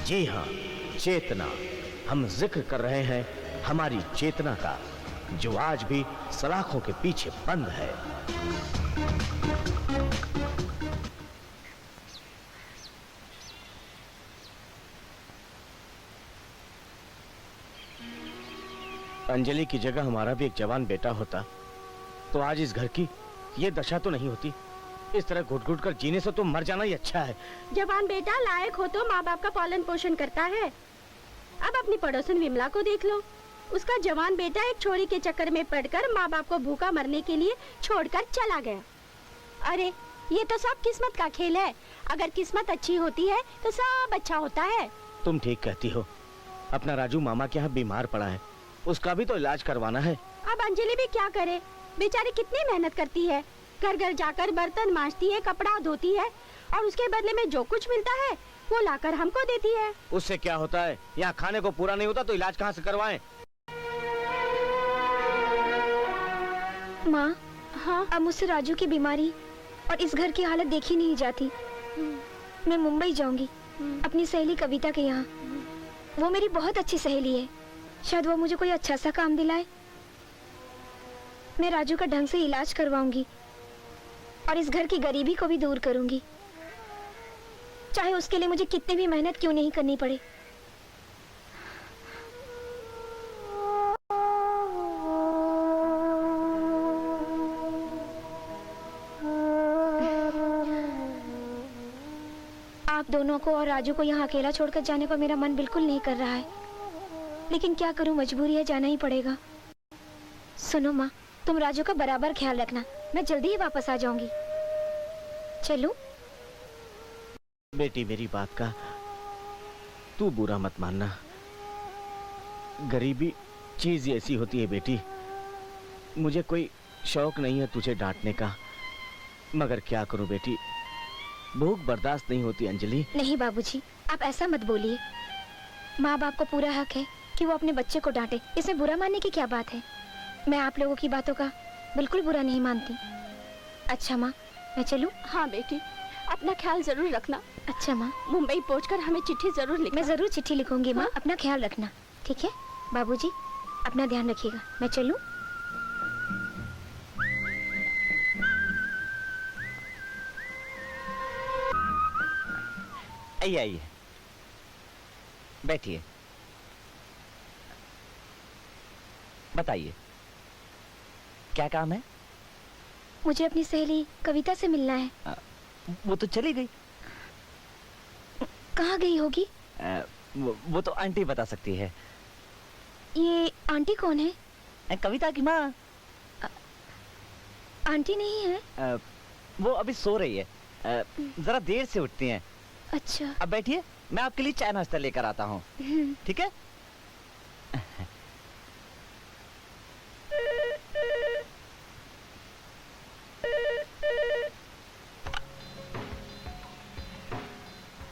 जी हाँ, चेतना। हम जिक्र कर रहे हैं हमारी चेतना का, जो आज भी सलाखों के पीछे बंद है। अंजलि की जगह हमारा भी एक जवान बेटा होता तो आज इस घर की ये दशा तो नहीं होती। इस तरह घुट घुट कर जीने से तो मर जाना ही अच्छा है। जवान बेटा लायक हो तो माँ बाप का पालन पोषण करता है। अब अपनी पड़ोसन विमला को देख लो, उसका जवान बेटा एक छोरी के चक्कर में पड़कर माँ बाप को भूखा मरने के लिए छोड़कर चला गया। अरे ये तो सब किस्मत का खेल है। अगर किस्मत अच्छी होती है तो सब अच्छा होता है। तुम ठीक कहती हो। अपना राजू मामा के यहाँ बीमार पड़ा है, उसका भी तो इलाज करवाना है। अब अंजलि भी क्या करे, बेचारी कितनी मेहनत करती है, घर घर जाकर बर्तन मांजती है, कपड़ा धोती है और उसके बदले में जो कुछ मिलता है वो लाकर हमको देती है। उससे क्या होता है, यहाँ खाने को पूरा नहीं होता तो इलाज कहाँ से करवाएं? माँ, हाँ, अब मुझसे राजू की बीमारी और इस घर की हालत देखी नहीं जाती। मैं मुंबई जाऊंगी अपनी सहेली कविता के यहाँ। वो मेरी बहुत अच्छी सहेली है, शायद वो मुझे कोई अच्छा सा काम दिलाए। मैं राजू का ढंग से इलाज करवाऊंगी और इस घर की गरीबी को भी दूर करूंगी, चाहे उसके लिए मुझे कितनी भी मेहनत क्यों नहीं करनी पड़े। आप दोनों को और राजू को यहाँ अकेला छोड़कर जाने को मेरा मन बिल्कुल नहीं कर रहा है, लेकिन क्या करूं, मजबूरी है, जाना ही पड़ेगा। सुनो माँ, तुम राजू का बराबर ख्याल रखना, मैं जल्दी ही वापस आ जाऊंगी। चलूं? बेटी मेरी बात का तू बुरा मत मानना। गरीबी चीज ऐसी होती है बेटी। मुझे कोई शौक नहीं है तुझे डांटने का, मगर क्या करूं बेटी, भूख बर्दाश्त नहीं होती। अंजलि नहीं बाबूजी, आप ऐसा मत बोलिए। माँ बाप को पूरा हक है कि वो अपने बच्चे को डांटे, इसमें बुरा मानने की क्या बात है। मैं आप लोगों की बातों का बिल्कुल बुरा नहीं मानती। अच्छा माँ, मैं चलूं? हाँ बेटी, अपना ख्याल जरूर रखना। अच्छा माँ, मुंबई पहुंचकर हमें चिट्ठी जरूर लिखना। मैं जरूर चिट्ठी लिखूंगी माँ। हाँ? अपना ख्याल रखना, ठीक है? बाबूजी अपना ध्यान रखिएगा। मैं चलूं? आइए आइए, बैठिए, बताइए क्या काम है? मुझे अपनी सहेली कविता से मिलना है। वो तो चली गई। कहाँ गई होगी? वो तो आंटी बता सकती है। ये आंटी कौन है? कविता की माँ। आंटी नहीं है? वो अभी सो रही है, जरा देर से उठती हैं। अच्छा। अब बैठिए, मैं आपके लिए चाय नाश्ता लेकर आता हूँ, ठीक है?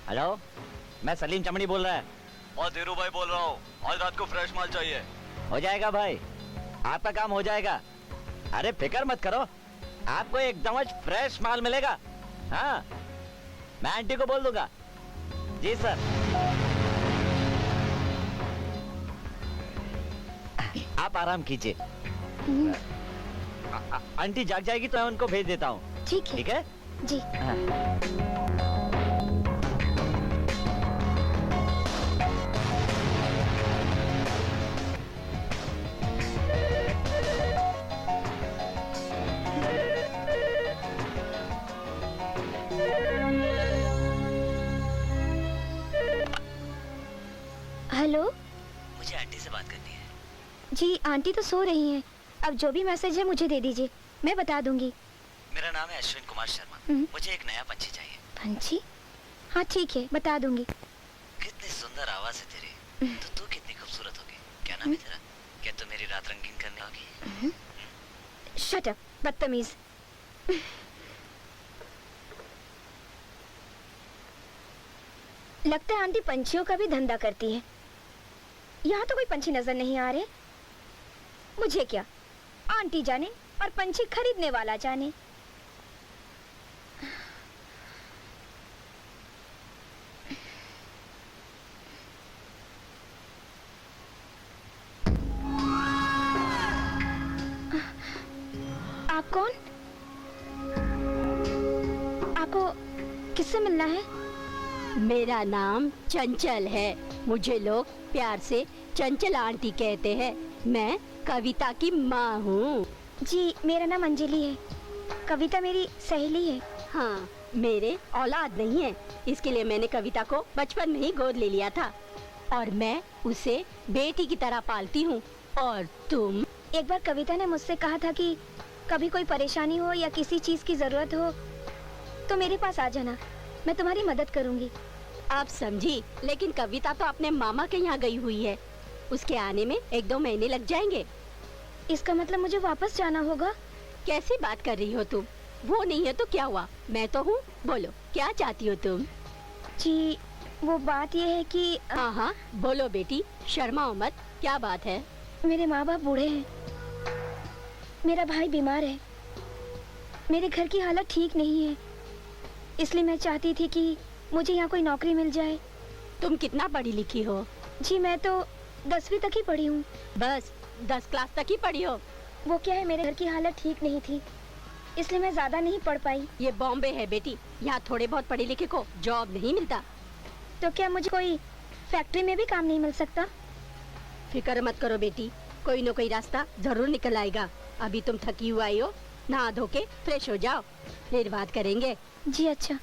हेलो, मैं सलीम चमड़ी बोल रहा है। और धीरू भाई बोल रहा हूँ, आज रात को फ्रेश माल चाहिए। हो जाएगा भाई, आपका काम हो जाएगा। अरे फिक्र मत करो, आपको एकदम आज फ्रेश माल मिलेगा। हाँ, मैं आंटी को बोल दूंगा। जी सर। आप आराम कीजिए। आंटी जाग जाएगी तो मैं उनको भेज देता हूँ। ठीक है। ठीक है जी। हेलो, मुझे आंटी से बात करनी है। जी आंटी तो सो रही हैं। अब जो भी मैसेज है मुझे दे दीजिए, मैं बता दूंगी। मेरा नाम है अश्विन कुमार शर्मा। मुझे एक नया पंछी चाहिए। पंछी? हाँ ठीक है, बता दूंगी। कितनी सुंदर आवाज है तेरी। तो तू कितनी खूबसूरत होगी। क्या नाम है तेरा? क्या तू मेरी रात रंगीन करने होगी? शट अप, बदतमीज। लगता है आंटी पंछियों का भी धंधा करती है। यहाँ तो कोई पंछी नजर नहीं आ रहे। मुझे क्या, आंटी जाने और पंछी खरीदने वाला जाने। मिलना है? मेरा नाम चंचल है। मुझे लोग प्यार से चंचल आंटी कहते हैं। मैं कविता की माँ हूँ। जी, मेरा नाम अंजलि है। कविता मेरी सहेली है। हाँ, मेरे औलाद नहीं है, इसके लिए मैंने कविता को बचपन में ही गोद ले लिया था और मैं उसे बेटी की तरह पालती हूँ। और तुम? एक बार कविता ने मुझसे कहा था कि कभी कोई परेशानी हो या किसी चीज की जरूरत हो तो मेरे पास आ जाना, मैं तुम्हारी मदद करूंगी। आप समझी, लेकिन कविता तो अपने मामा के यहाँ गई हुई है। उसके आने में 1-2 महीने लग जाएंगे। इसका मतलब मुझे वापस जाना होगा? कैसी बात कर रही हो तुम? वो नहीं है तो क्या हुआ, मैं तो हूँ। बोलो, क्या चाहती हो तुम? जी, वो बात ये है कि हाँ हाँ बोलो बेटी, शर्माओ मत। क्या बात है? मेरे माँ बाप बूढ़े हैं, मेरा भाई बीमार है, मेरे घर की हालत ठीक नहीं है, इसलिए मैं चाहती थी कि मुझे यहाँ कोई नौकरी मिल जाए। तुम कितना पढ़ी लिखी हो? जी, मैं तो 10वीं तक ही पढ़ी हूँ। बस 10 क्लास तक ही पढ़ी हो? वो क्या है, मेरे घर की हालत ठीक नहीं थी, इसलिए मैं ज्यादा नहीं पढ़ पाई। ये बॉम्बे है बेटी, यहाँ थोड़े बहुत पढ़े लिखे को जॉब नहीं मिलता। तो क्या मुझे कोई फैक्ट्री में भी काम नहीं मिल सकता? फिक्र मत करो बेटी, कोई न कोई रास्ता जरूर निकल आएगा। अभी तुम थकी हुई आई हो, नहा धो के फ्रेश हो जाओ, फिर बात करेंगे। जी अच्छा।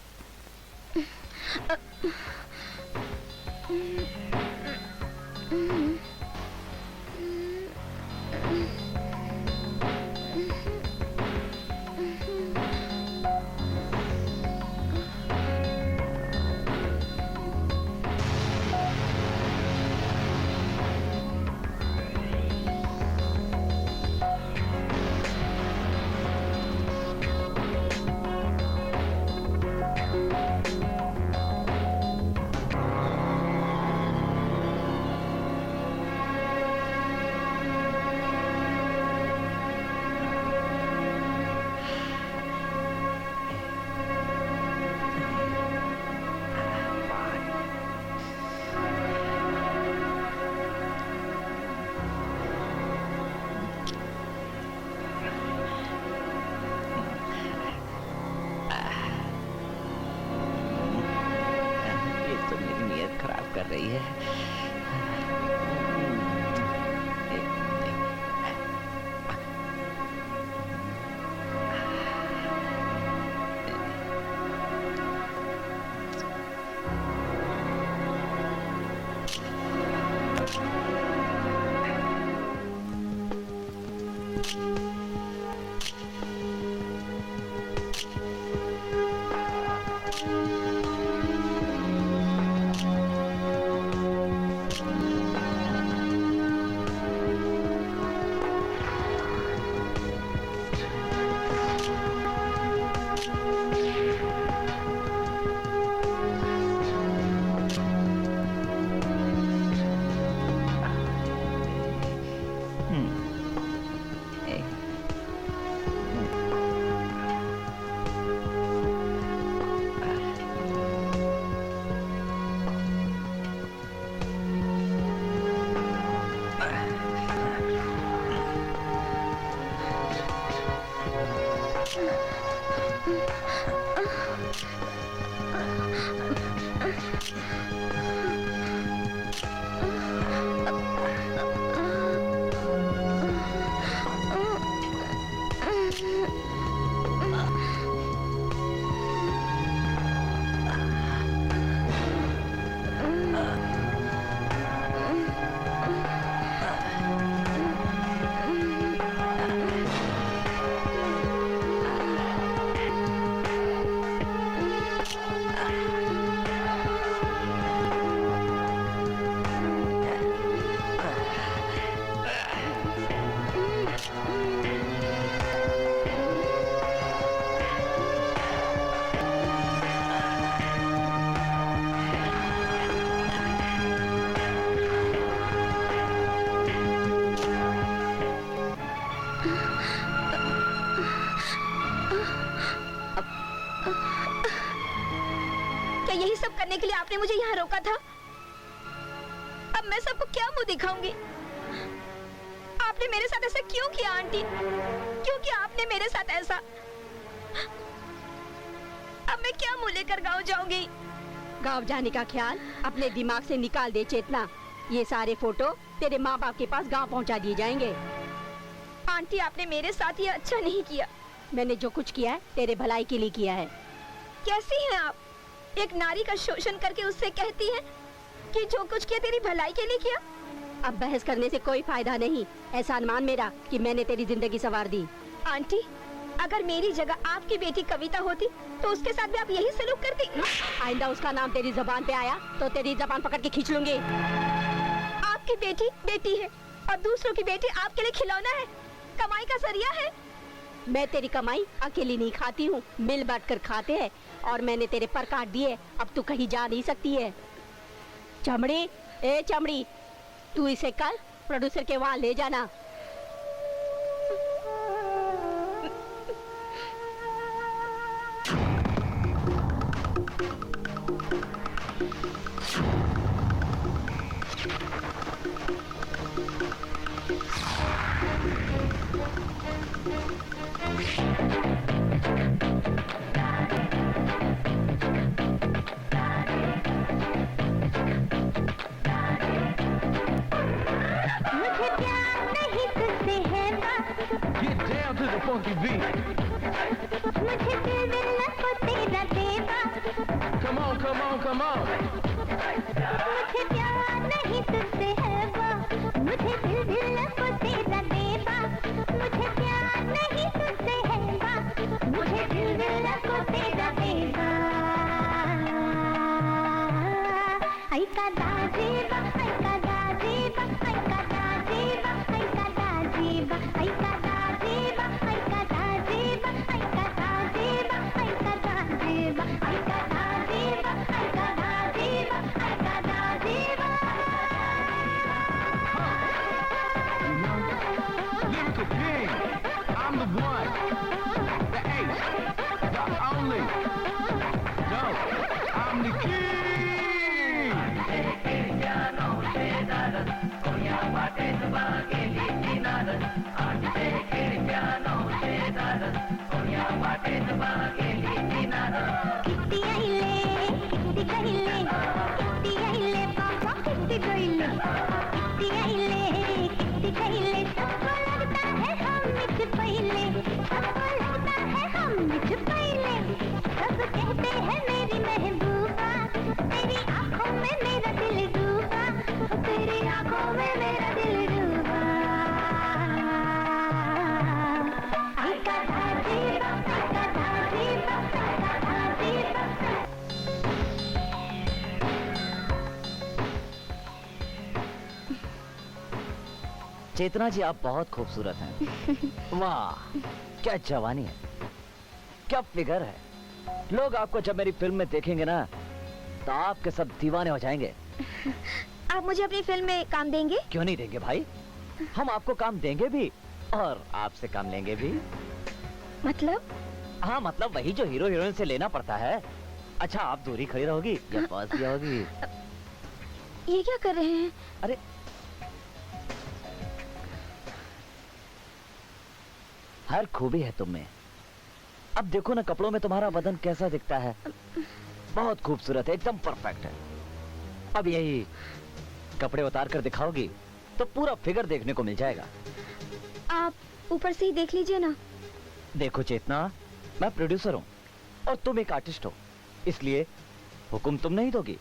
ये तो मेरी नीयत खराब कर रही है। क्या यही सब करने के लिए आपने मुझे यहाँ रोका था? अब मैं सबको क्या मुंह दिखाऊंगी? आपने मेरे साथ ऐसा क्यों किया आंटी? क्यों किया आपने मेरे साथ ऐसा? अब मैं क्या मुंह लेकर गाँव जाऊंगी? गाँव जाने का ख्याल अपने दिमाग से निकाल दे चेतना। ये सारे फोटो तेरे माँ बाप के पास गाँव पहुँचा दिए जाएंगे। आंटी, आपने मेरे साथ ये अच्छा नहीं किया। मैंने जो कुछ किया है तेरे भलाई के लिए किया है। कैसी हैं आप? एक नारी का शोषण करके उससे कहती हैं कि जो कुछ किया तेरी भलाई के लिए किया। अब बहस करने से कोई फायदा नहीं। एहसान मान मेरा कि मैंने तेरी जिंदगी संवार दी। आंटी, अगर मेरी जगह आपकी बेटी कविता होती तो उसके साथ भी आप यही सलूक करती। आइंदा उसका नाम तेरी जबान पे आया तो तेरी जबान पकड़ के खींच लूंगी। आपकी बेटी बेटी है और दूसरों की बेटी आपके लिए खिलौना है, कमाई का जरिया है। मैं तेरी कमाई अकेली नहीं खाती हूँ, मिल बांट कर खाते हैं। और मैंने तेरे पर काट दिए, अब तू कहीं जा नहीं सकती है। चमड़ी, ए चमड़ी, तू इसे कल प्रोड्यूसर के वहाँ ले जाना। Get down to the funky beat. Come on, come on, come on. Lyrical king, I'm the one, the ace, the only. Yo, I'm the king. चेतना जी, आप बहुत खूबसूरत हैं। वाह, क्या जवानी है, क्या फिगर है। लोग आपको जब मेरी फिल्म में देखेंगे ना तो आपके सब दीवाने हो जाएंगे। आप मुझे अपनी फिल्म में काम देंगे? क्यों नहीं देंगे भाई, हम आपको काम देंगे भी और आपसे काम लेंगे भी। मतलब? हाँ, मतलब वही जो हीरो हीरोइन से लेना पड़ता है। अच्छा, आप दूरी खड़ी रहोगी या पास भी आओगी? ये क्या कर रहे हैं? अरे हर खूबी है तुम में। अब देखो ना, कपड़ों में तुम्हारा बदन कैसा दिखता है। बहुत खूबसूरत है, एकदम परफेक्ट है। अब यही कपड़े उतार कर दिखाओगी तो पूरा फिगर देखने को मिल जाएगा। आप ऊपर से ही देख लीजिए ना। देखो चेतना, मैं प्रोड्यूसर हूँ और तुम एक आर्टिस्ट हो, इसलिए हुक्म तुम नहीं दोगी,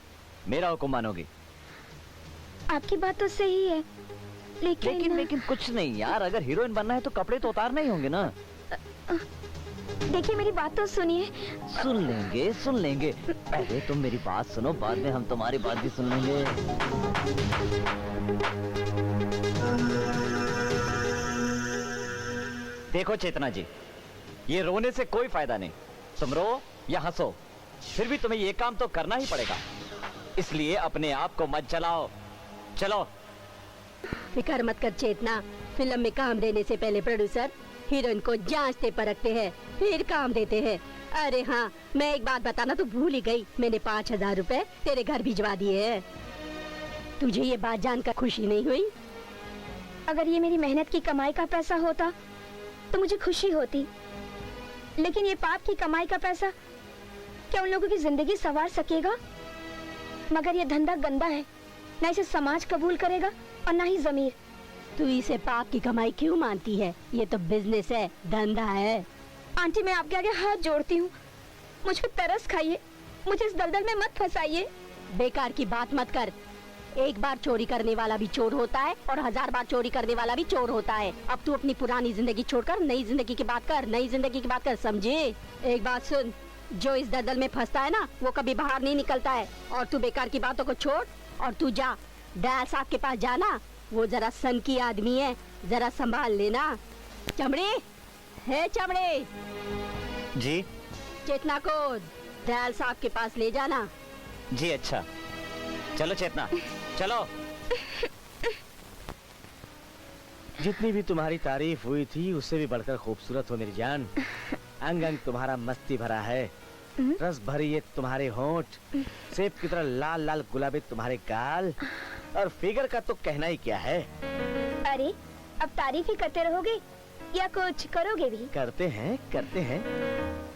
मेरा हुक्म मानोगी। आपकी बात तो सही है, लेकिन कुछ नहीं यार, अगर हीरोइन बनना है तो कपड़े तो उतारने ही होंगे ना। देखिए, मेरी बात तो सुनिए। सुन लेंगे। पहले तुम मेरी बात सुनो, बाद में हम तुम्हारी बात भी सुन लेंगे। देखो चेतना जी, ये रोने से कोई फायदा नहीं। तुम रो या हंसो, फिर भी तुम्हें ये काम तो करना ही पड़ेगा। इसलिए अपने आप को मत जलाओ। चलो। फिक्र मत कर चेतना, फिल्म में काम देने से पहले प्रोड्यूसर हीरोइन को जांचते परखते हैं, फिर काम देते हैं। अरे हाँ, मैं एक बात बताना तो भूल ही गई, मैंने 5000 रुपए तेरे घर भिजवा दिए हैं। तुझे ये बात जानकर खुशी नहीं हुई? अगर ये मेरी मेहनत की कमाई का पैसा होता तो मुझे खुशी होती, लेकिन ये पाप की कमाई का पैसा क्या उन लोगों की जिंदगी संवार सकेगा? मगर ये धंधा गंदा है, ना इसे समाज कबूल करेगा और ना ही जमीर। तू इसे पाप की कमाई क्यों मानती है? ये तो बिजनेस है, धंधा है। आंटी, मैं आपके आगे हाथ जोड़ती हूँ, मुझ पे तरस खाइए, मुझे इस दलदल में मत फंसाइए। बेकार की बात मत कर। एक बार चोरी करने वाला भी चोर होता है और 1000 बार चोरी करने वाला भी चोर होता है। अब तू अपनी पुरानी जिंदगी छोड़कर नई जिंदगी की बात कर, नई जिंदगी की बात कर, समझे? एक बात सुन, जो इस दलदल में फंसता है ना, वो कभी बाहर नहीं निकलता है। और तू बेकार की बातों को छोड़ और तू जा, दयाल साहब के पास जाना। वो जरा सन की आदमी है, जरा संभाल लेना। चमड़े है, चमड़े जी चेतना को दयाल साहब के पास ले जाना। जी, अच्छा चलो चेतना, चलो। जितनी भी तुम्हारी तारीफ हुई थी उससे भी बढ़कर खूबसूरत हो मेरी जान। अंग अंग तुम्हारा मस्ती भरा है, रस भरी ये तुम्हारे होंठ, सेब की तरह लाल लाल गुलाबी तुम्हारे गाल, और फिगर का तो कहना ही क्या है। अरे, अब तारीफ ही करते रहोगे या कुछ करोगे भी? करते हैं, करते हैं।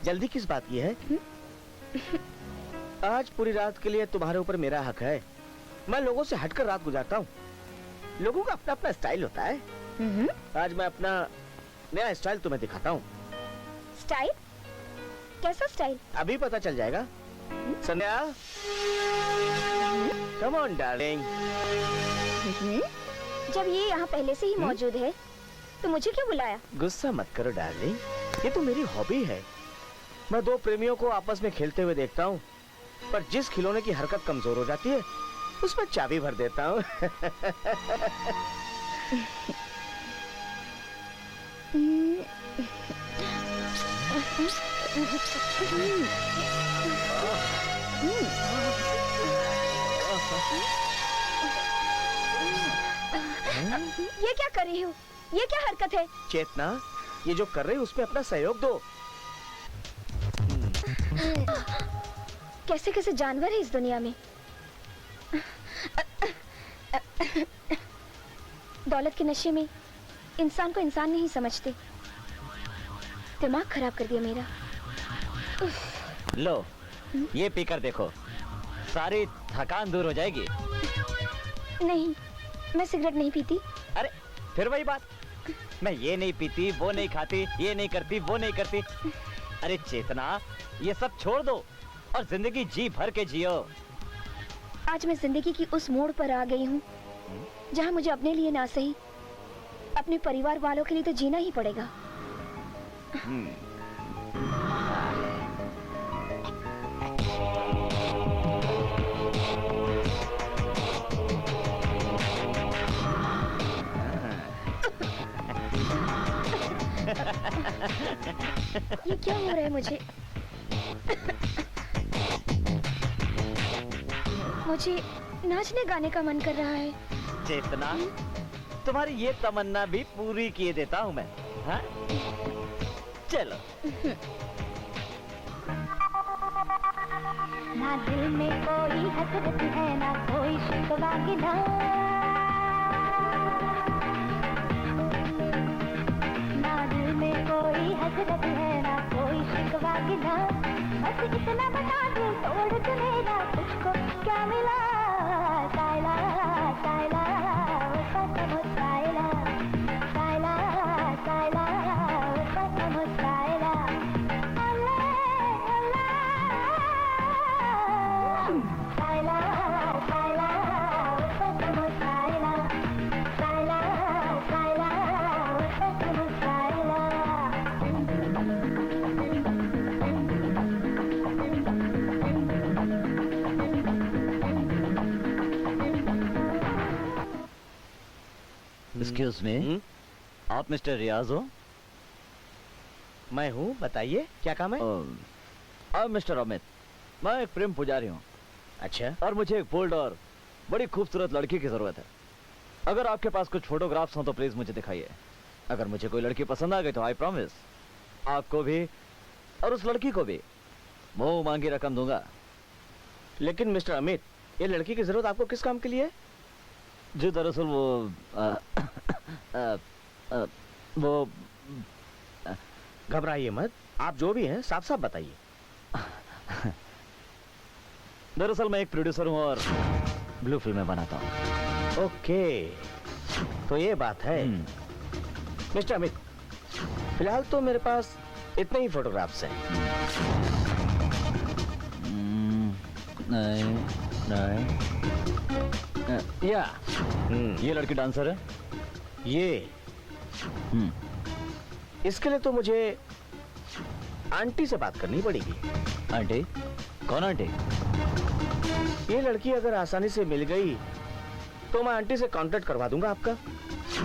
जल्दी किस बात की है? आज पूरी रात के लिए तुम्हारे ऊपर मेरा हक है। मैं लोगों से हटकर रात गुजारता हूँ। लोगों का अपना अपना स्टाइल होता है। आज मैं अपना नया स्टाइल तुम्हें दिखाता हूँ। स्टाइल? कैसा स्टाइल? अभी पता चल जाएगा। संध्या, कम ऑन डार्लिंग। जब ये यहाँ पहले से ही मौजूद है तो मुझे क्यों बुलाया? गुस्सा मत करो डार्लिंग, ये तो मेरी हॉबी है। मैं दो प्रेमियों को आपस में खेलते हुए देखता हूँ, पर जिस खिलौने की हरकत कमजोर हो जाती है उसमें चाबी भर देता हूँ। ये क्या कर रही हो? ये क्या हरकत है? चेतना, ये जो कर रहे हो उसमें अपना सहयोग दो। कैसे कैसे जानवर है इस दुनिया में। दौलत के नशे में इंसान को इंसान नहीं समझते। दिमाग खराब कर दिया मेरा। लो, ये पीकर देखो, सारी थकान दूर हो जाएगी। नहीं, मैं सिगरेट नहीं पीती। अरे फिर वही बात, मैं ये नहीं पीती, वो नहीं खाती, ये नहीं करती, वो नहीं करती। अरे चेतना, ये सब छोड़ दो और जिंदगी जी भर के जियो। आज मैं जिंदगी की उस मोड़ पर आ गई हूँ जहाँ मुझे अपने लिए ना सही, अपने परिवार वालों के लिए तो जीना ही पड़ेगा। ये क्या हो रहा है मुझे? मुझे नाचने गाने का मन कर रहा है। चेतना, तुम्हारी ये तमन्ना भी पूरी किए देता हूँ मैं। हाँ? चलो। ना दिल में कोई हसरत है, ना कोई शिकवा गिला, ना दिल में कोई हसरत है, ना कोई शिकवा गिला। बस इतना बता दे, तोड़ दे मेरा, तुझको क्या मिला? साइला साइला वो कसम साइला, साइला साइला वो कसम साइला। साइला साइला वो कसम साइला, साइला साइला वो कसम साइला। एक्सक्यूज मी, आप मिस्टर रियाज हो? मैं हूँ, बताइए क्या काम है? और मिस्टर अमित, मैं एक प्रेम पुजारी हूँ अच्छा, और मुझे एक बोल्ड और बड़ी खूबसूरत लड़की की जरूरत है। अगर आपके पास कुछ फोटोग्राफ्स हो तो प्लीज मुझे दिखाइए। अगर मुझे कोई लड़की पसंद आ गई तो आई प्रॉमिस आपको भी और उस लड़की को भी मुंह मांगी रकम दूंगा। लेकिन मिस्टर अमित, ये लड़की की जरूरत आपको किस काम के लिए है? जी दरअसल वो घबराइए मत, आप जो भी हैं साफ साफ बताइए। दरअसल मैं एक प्रोड्यूसर हूँ और ब्लू फिल्में बनाता हूँ। ओके, तो ये बात है। मिस्टर अमित, फिलहाल तो मेरे पास इतने ही फोटोग्राफ्स हैं। नहीं नहीं या ये लड़की डांसर है। ये हम्म, इसके लिए तो मुझे आंटी से बात करनी पड़ेगी। आंटी? कौन आंटी? ये लड़की अगर आसानी से मिल गई तो मैं आंटी से कांटेक्ट करवा दूंगा आपका।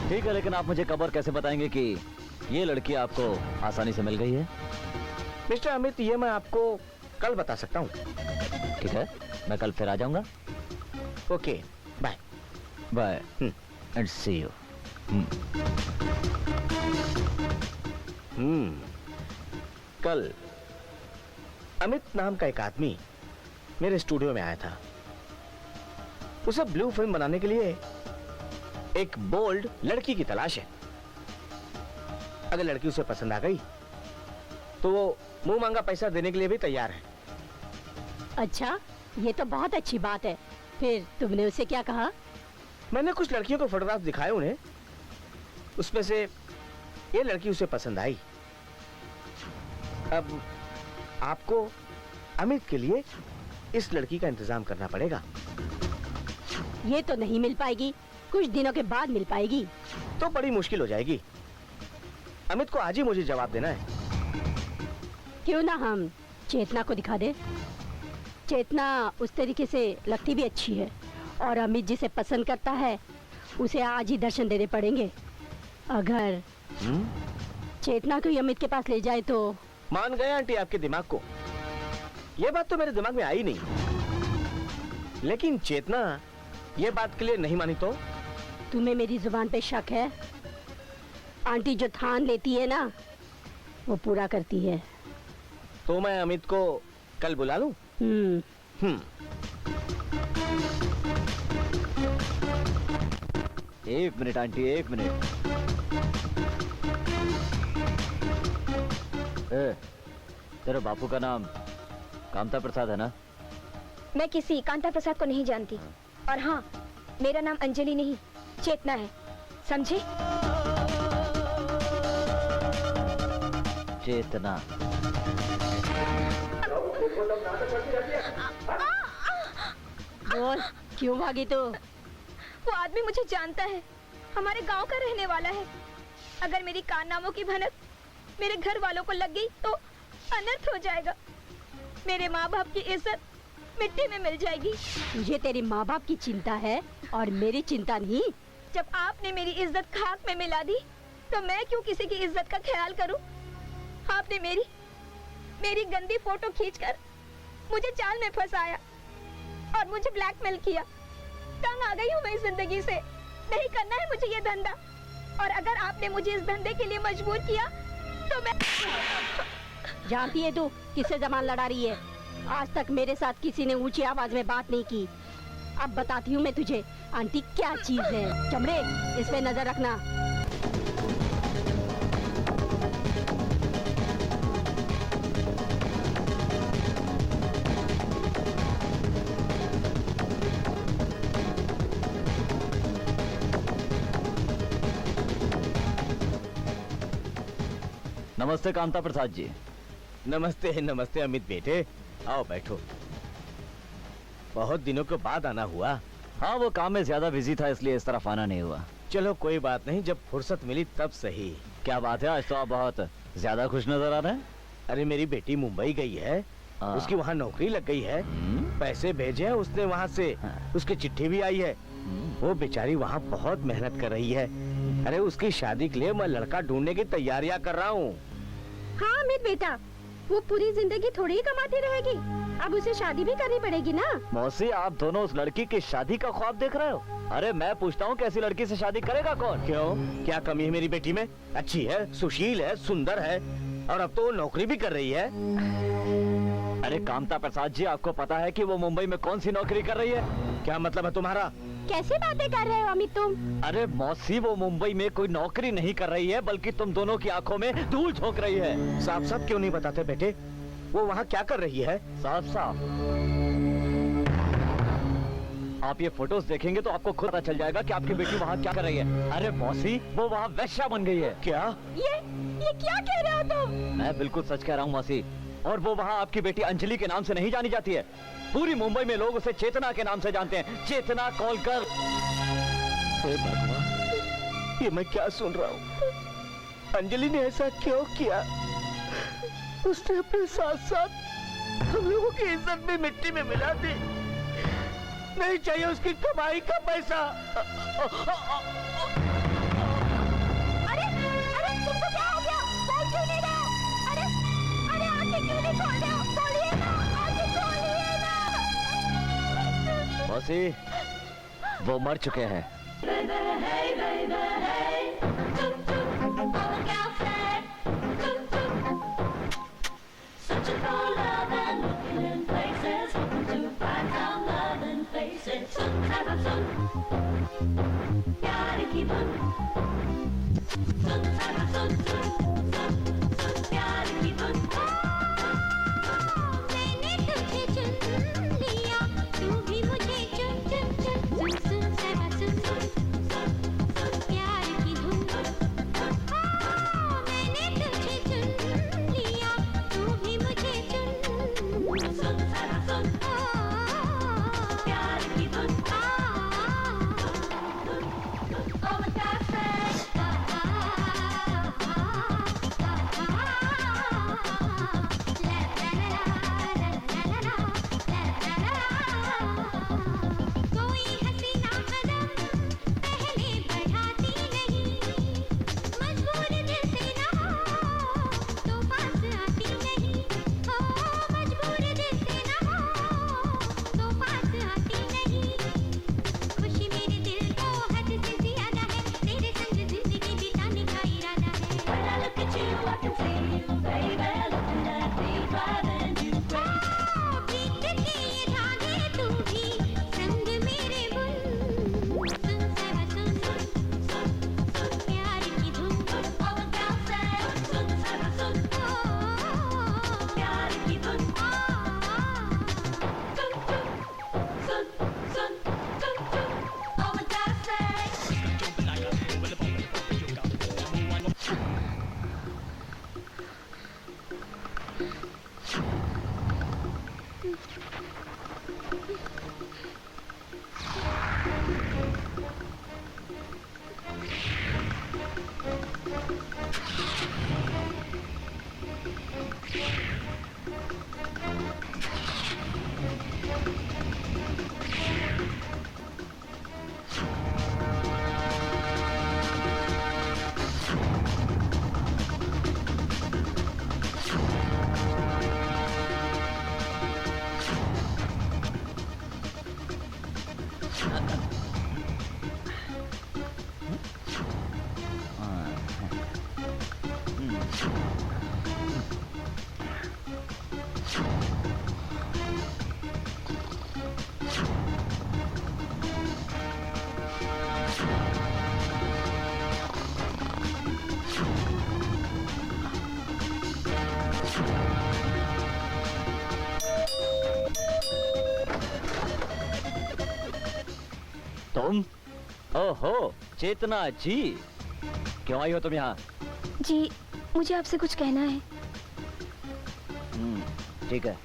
ठीक है, लेकिन आप मुझे कब और कैसे बताएंगे कि ये लड़की आपको आसानी से मिल गई है? मिस्टर अमित, ये मैं आपको कल बता सकता हूँ। ठीक है, मैं कल फिर आ जाऊंगा। Okay, bye. Bye and see you. कल अमित नाम का एक आदमी मेरे स्टूडियो में आया था। उसे ब्लू फिल्म बनाने के लिए एक बोल्ड लड़की की तलाश है। अगर लड़की उसे पसंद आ गई तो वो मुंह मांगा पैसा देने के लिए भी तैयार है। अच्छा, ये तो बहुत अच्छी बात है। फिर तुमने उसे क्या कहा? मैंने कुछ लड़कियों को फोटोग्राफ दिखाए उन्हें, उसमें से ये लड़की उसे पसंद आई। अब आपको अमित के लिए इस लड़की का इंतजाम करना पड़ेगा। ये तो नहीं मिल पाएगी, कुछ दिनों के बाद मिल पाएगी। तो बड़ी मुश्किल हो जाएगी। अमित को आज ही मुझे जवाब देना है। क्यों ना हम चेतना को दिखा दे? चेतना उस तरीके से लगती भी अच्छी है और अमित जिसे पसंद करता है उसे आज ही दर्शन देने पड़ेंगे। अगर चेतना को ही अमित के पास ले जाए तो। मान गए आंटी आपके दिमाग को। ये बात तो मेरे दिमाग में आई नहीं, लेकिन चेतना ये बात के लिए नहीं मानी तो? तुम्हें मेरी जुबान पे शक है? आंटी जो ठान लेती है ना, वो पूरा करती है। तो मैं अमित को कल बुला लूं? एक मिनट आंटी, एक मिनट। तेरे बापू का नाम कामता प्रसाद है ना? मैं किसी कांता प्रसाद को नहीं जानती। और हाँ, मेरा नाम अंजलि नहीं चेतना है, समझे? चेतना। बोल, क्यों भागी तू? वो आदमी मुझे जानता है, हमारे गांव का रहने वाला है। अगर मेरी कारनामों की भनक मेरे घर वालों को लग गई तो अनर्थ हो जाएगा। मेरे माँ बाप की इज्जत मिट्टी में मिल जाएगी। तुझे तेरे माँ बाप की चिंता है और मेरी चिंता नहीं। जब आपने मेरी इज्जत खाक में मिला दी तो मैं क्यों किसी की इज्जत का ख्याल करूं? आपने मेरी गंदी फोटो खींचकर मुझे जाल में फंसाया और मुझे ब्लैकमेल किया। तंग आ गई हूँ मैं इस जिंदगी से। नहीं करना है मुझे ये धंधा। और अगर आपने मुझे इस धंधे के लिए मजबूर किया तो मैं। जानती है तू किससे जबान लड़ा रही है? आज तक मेरे साथ किसी ने ऊंची आवाज में बात नहीं की। अब बताती हूँ मैं तुझे आंटी क्या चीज है। चमड़े, इस पे नजर रखना। नमस्ते कामता प्रसाद जी। नमस्ते नमस्ते अमित बेटे, आओ बैठो। बहुत दिनों के बाद आना हुआ। हाँ, वो काम में ज्यादा बिजी था इसलिए इस तरफ आना नहीं हुआ। चलो कोई बात नहीं, जब फुर्सत मिली तब सही। क्या बात है, आज तो आप बहुत ज्यादा खुश नजर आ रहे हैं। अरे मेरी बेटी मुंबई गई है, उसकी वहाँ नौकरी लग गई है। पैसे भेजे हैं उसने वहाँ से, उसकी चिट्ठी भी आई है। वो बेचारी वहाँ बहुत मेहनत कर रही है। अरे उसकी शादी के लिए मैं लड़का ढूंढने की तैयारियां कर रहा हूँ। हाँ अमित बेटा, वो पूरी जिंदगी थोड़ी ही कमाती रहेगी। अब उसे शादी भी करनी पड़ेगी ना। मौसी, आप दोनों उस लड़की की शादी का ख्वाब देख रहे हो? अरे मैं पूछता हूँ, कैसी लड़की से शादी करेगा कौन? क्यों, क्या कमी है मेरी बेटी में? अच्छी है, सुशील है, सुंदर है और अब तो वो नौकरी भी कर रही है। अरे कामता प्रसाद जी, आपको पता है कि वो मुंबई में कौन सी नौकरी कर रही है? क्या मतलब है तुम्हारा? कैसे बातें कर रहे हो अमित तुम? अरे मौसी, वो मुंबई में कोई नौकरी नहीं कर रही है, बल्कि तुम दोनों की आंखों में धूल झोंक रही है। साफ साफ क्यों नहीं बताते बेटे, वो वहाँ क्या कर रही है? साफ साफ आप ये फोटोज देखेंगे तो आपको खुद पता चल जाएगा कि आपकी बेटी वहाँ क्या कर रही है। अरे मौसी, वो वहाँ वेश्या बन गई है। क्या? ये क्या कह रहे हो तुम? मैं बिल्कुल सच कह रहा हूँ मौसी। और वो वहाँ आपकी बेटी अंजलि के नाम से नहीं जानी जाती है। पूरी मुंबई में लोग उसे चेतना के नाम से जानते हैं। चेतना कॉलकर। हे भगवान, ये मैं क्या सुन रहा हूँ? अंजलि ने ऐसा क्यों किया? उसने अपने साथ साथ हम लोगों की इज्जत भी मिट्टी में मिला दी। नहीं चाहिए उसकी कमाई का पैसा। अरे अरे तुमको क्या हो गया? बोल क्यों नहीं रहे हो? अरे अरे आंखें क्यों नहीं खोल रहे हो? बोलिए ना, आंखें खोलिए ना। मौसी, वो मर चुके हैं। मैंने तुझे चुन लिया, तू भी मुझे चुन चुन चुन सुन सुन सहबा सुन सुन प्यार की धुन। मैंने तुझे चुन लिया, तू भी मुझे चुन सुन सहबा सुन प्यार की धुन। Oh my God, कोई हसीना कदम पहले बढ़ाती नहीं, मजबूर दिल से ना हो तो पास आती नहीं, हो मजबूर दिल से ना हो तो पास आती नहीं। खुशी मेरे दिल को हद से ज्यादा है, तेरे संग जिंदगी बिताने का इरादा है। When I look at you, I can see you, baby, looking at me, driving you crazy. बीत के ये धागे तू भी संग मेरे बुन सुन सहबा सुन सुन प्यार की धुन। Oh my God, सुन सहबा सुन प्यार की धुन। सुन सुन सुन Oh my God, तुम? ओहो, चेतना जी, क्यों आई हो तुम यहाँ? जी, मुझे आपसे कुछ कहना है। ठीक है,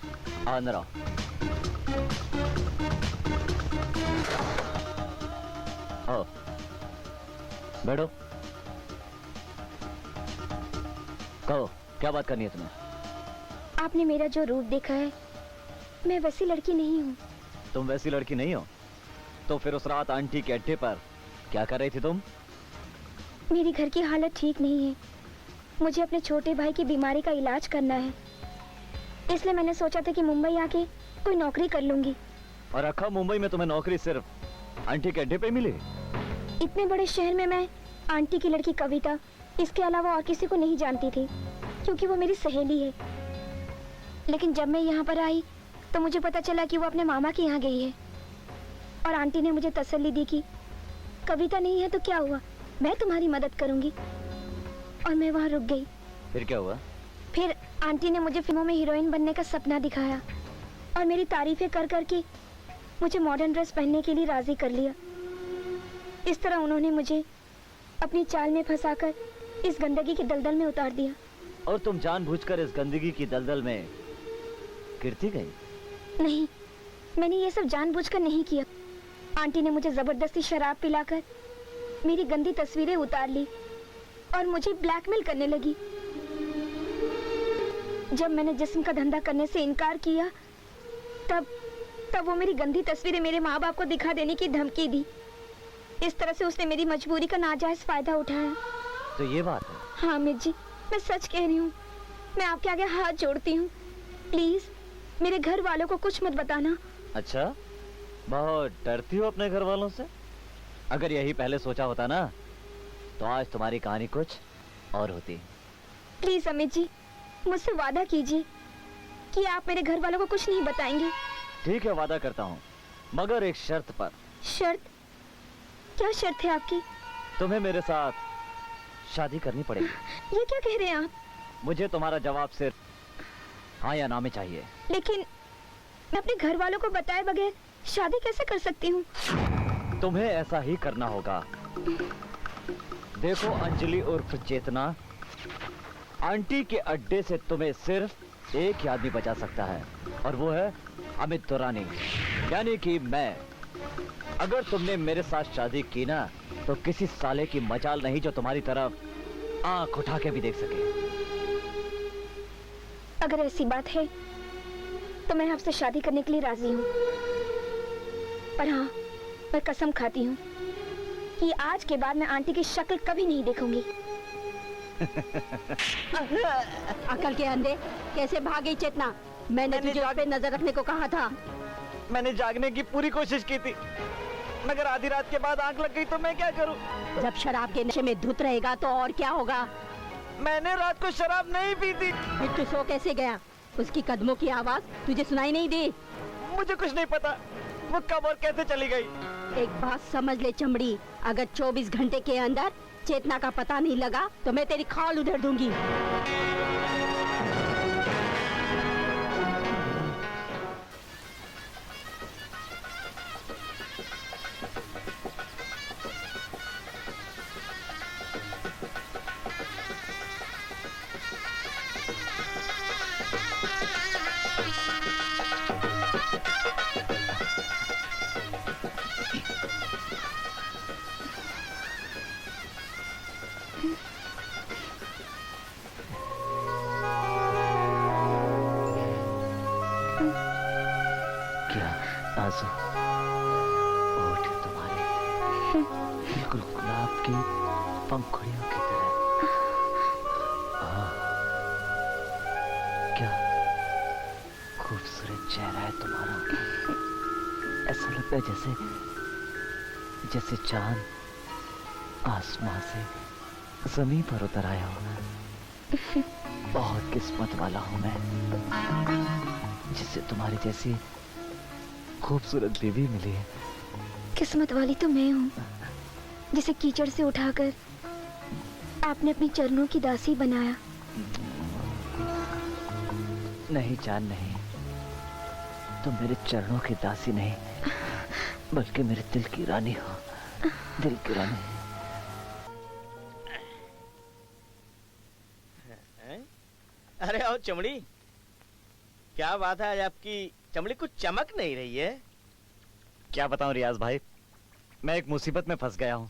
आओ अंदर आओ। आओ, बैठो। कहो, क्या बात करनी है तुम्हें? आपने मेरा जो रूप देखा है, मैं वैसी लड़की नहीं हूँ। तुम वैसी लड़की नहीं हो? तो फिर उस रात आंटी के अड्डे पर क्या कर रही थी तुम? मेरी घर की हालत ठीक नहीं है, मुझे अपने छोटे भाई की बीमारी का इलाज करना है, इसलिए मैंने सोचा था कि मुंबई आके कोई नौकरी कर लूंगी। और रखा मुंबई में तुम्हें नौकरी सिर्फ आंटी के अड्डे पे मिली? इतने बड़े शहर में मैं आंटी की लड़की कविता, इसके अलावा और किसी को नहीं जानती थी, क्योंकि वो मेरी सहेली है। लेकिन जब मैं यहाँ पर आई तो मुझे पता चला कि वो अपने मामा के यहाँ गई है, और आंटी ने मुझे तसल्ली दी कि कविता नहीं है तो क्या हुआ, मैं तुम्हारी मदद करूंगी। और मैं वहाँ रुक गई। फिर क्या हुआ? फिर आंटी ने मुझे फिल्मों में हीरोइन बनने का सपना दिखाया और मेरी तारीफें कर करके मुझे मॉडर्न ड्रेस पहनने के लिए राजी कर लिया। इस तरह उन्होंने मुझे अपनी चाल में फंसाकर इस गंदगी की दलदल में उतार दिया। और तुम जानबूझकर इस गंदगी की दलदल में गिरती गई? नहीं, मैंने ये सब जानबूझकर नहीं किया। आंटी ने मुझे जबरदस्ती शराब पिलाकर मेरी गंदी तस्वीरें उतार ली और मुझे ब्लैकमेल करने लगी। जब मैंने जिस्म का धंधा करने से इनकार किया तब वो मेरी गंदी तस्वीरें मेरे माँ बाप को दिखा देने की धमकी दी। इस तरह से उसने मेरी मजबूरी का नाजायज फायदा उठाया। तो ये बात है? हाँ अमित जी, मैं सच कह रही हूँ। मैं आपके आगे हाथ जोड़ती हूँ, प्लीज मेरे घर वालों को कुछ मत बताना। अच्छा, बहुत डरती हो अपने घर वालों से? अगर यही पहले सोचा होता ना तो आज तुम्हारी कहानी कुछ और होती। प्लीज अमित जी, मुझसे वादा कीजिए कि आप मेरे घर वालों को कुछ नहीं बताएंगे। ठीक है, वादा करता हूँ, मगर एक शर्त पर। शर्त? क्या शर्त है आपकी? तुम्हें मेरे साथ शादी करनी पड़ेगी। ये क्या कह रहे हैं आप? मुझे तुम्हारा जवाब सिर्फ हाँ या ना में चाहिए। लेकिन मैं अपने घर वालों को बताए बगैर शादी कैसे कर सकती हूँ? तुम्हें ऐसा ही करना होगा। देखो अंजलि उर्फ चेतना, आंटी के अड्डे से तुम्हें सिर्फ एक ही आदमी बचा सकता है और वो है अमित दुरानी, यानी कि मैं। अगर तुमने मेरे साथ शादी की ना तो किसी साले की मजाल नहीं जो तुम्हारी तरफ आंख उठा के भी देख सके। अगर ऐसी बात है तो मैं आपसे शादी करने के लिए राजी हूँ, पर हाँ, मैं कसम खाती हूँ कि आज के बाद मैं आंटी की शक्ल कभी नहीं देखूंगी। अकल के अंधे, कैसे भाग गई चेतना? मैंने तुझे उस पे नजर रखने को कहा था। मैंने जागने की पूरी कोशिश की थी, मगर आधी रात के बाद आंख लग गई तो मैं क्या करूं? जब शराब के नशे में धुत रहेगा तो और क्या होगा? मैंने रात को शराब नहीं पी थी। फिर तू सो कैसे गया? उसकी कदमों की आवाज तुझे सुनाई नहीं दी? मुझे कुछ नहीं पता वो कब और कैसे चली गई। एक बात समझ ले चमड़ी, अगर 24 घंटे के अंदर चेतना का पता नहीं लगा तो मैं तेरी खाल उधेड़ दूंगी। क्या आंसू? होठ तुम्हारे बिल्कुल गुलाब की पंखुड़ियों की तरह। क्या खूबसूरत चेहरा है तुम्हारा। ऐसा लगता है जैसे चांद आसमां से जमीन पर उतर आया हो। बहुत किस्मत वाला हूं मैं जिससे तुम्हारी जैसी खूबसूरत बीवी मिली है। किस्मत वाली तो मैं हूँ जिसे कीचड़ से उठाकर आपने अपनी चरणों की दासी बनाया। नहीं जान, नहीं, तुम मेरे चरणों की दासी नहीं बल्कि मेरे दिल की रानी हो। दिल की रानी। अरे आओ चमड़ी, क्या बात है आज आपकी चमड़ी कुछ चमक नहीं रही है। क्या बताऊं रियाज भाई, मैं एक मुसीबत में फंस गया हूं।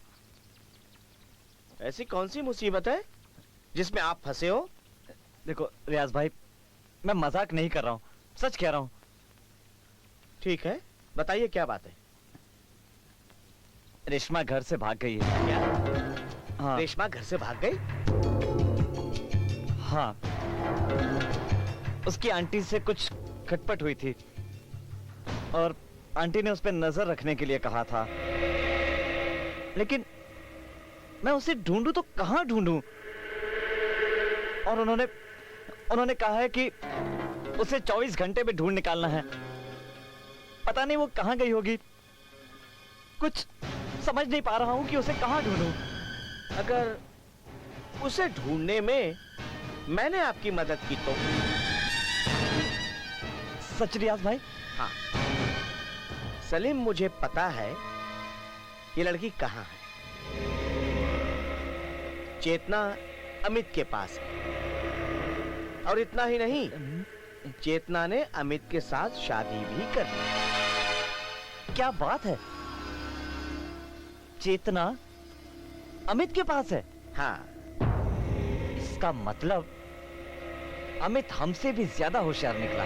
ऐसी कौन सी मुसीबत है जिसमें आप फंसे हो? देखो रियाज भाई, मैं मजाक नहीं कर रहा हूं, सच कह रहा हूं। ठीक है, बताइए क्या बात है। रेशमा घर से भाग गई है। क्या? हाँ। रेशमा घर से भाग गई? हाँ, उसकी आंटी से कुछ खटपट हुई थी और आंटी ने उस पर नजर रखने के लिए कहा था, लेकिन मैं उसे ढूंढूं तो कहां ढूंढूं? और उन्होंने कहा है कि उसे 24 घंटे में ढूंढ निकालना है। पता नहीं वो कहां गई होगी। कुछ समझ नहीं पा रहा हूं कि उसे कहां ढूंढूं। अगर उसे ढूंढने में मैंने आपकी मदद की तो? सच रियाज भाई? हाँ, सलीम, मुझे पता है ये लड़की कहाँ है। चेतना अमित के पास है, और इतना ही नहीं, चेतना ने अमित के साथ शादी भी कर ली। क्या बात है? चेतना अमित के पास है? हाँ, इसका मतलब अमित हमसे भी ज्यादा होशियार निकला।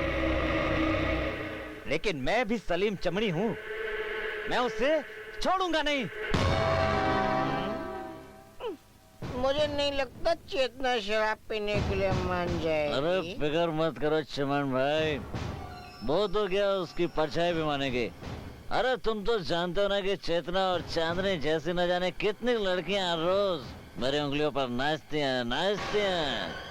लेकिन मैं भी सलीम चमड़ी हूं, मैं उसे छोड़ूंगा नहीं। मुझे नहीं लगता चेतना शराब पीने के लिए मान जाएगी। अरे फिक्र मत करो चमन भाई, बहुत हो गया उसकी परछाई भी मानेगी। अरे तुम तो जानते हो ना कि चेतना और चांदनी जैसी न जाने कितनी लड़कियां रोज मेरी उंगलियों पर नाचती हैं।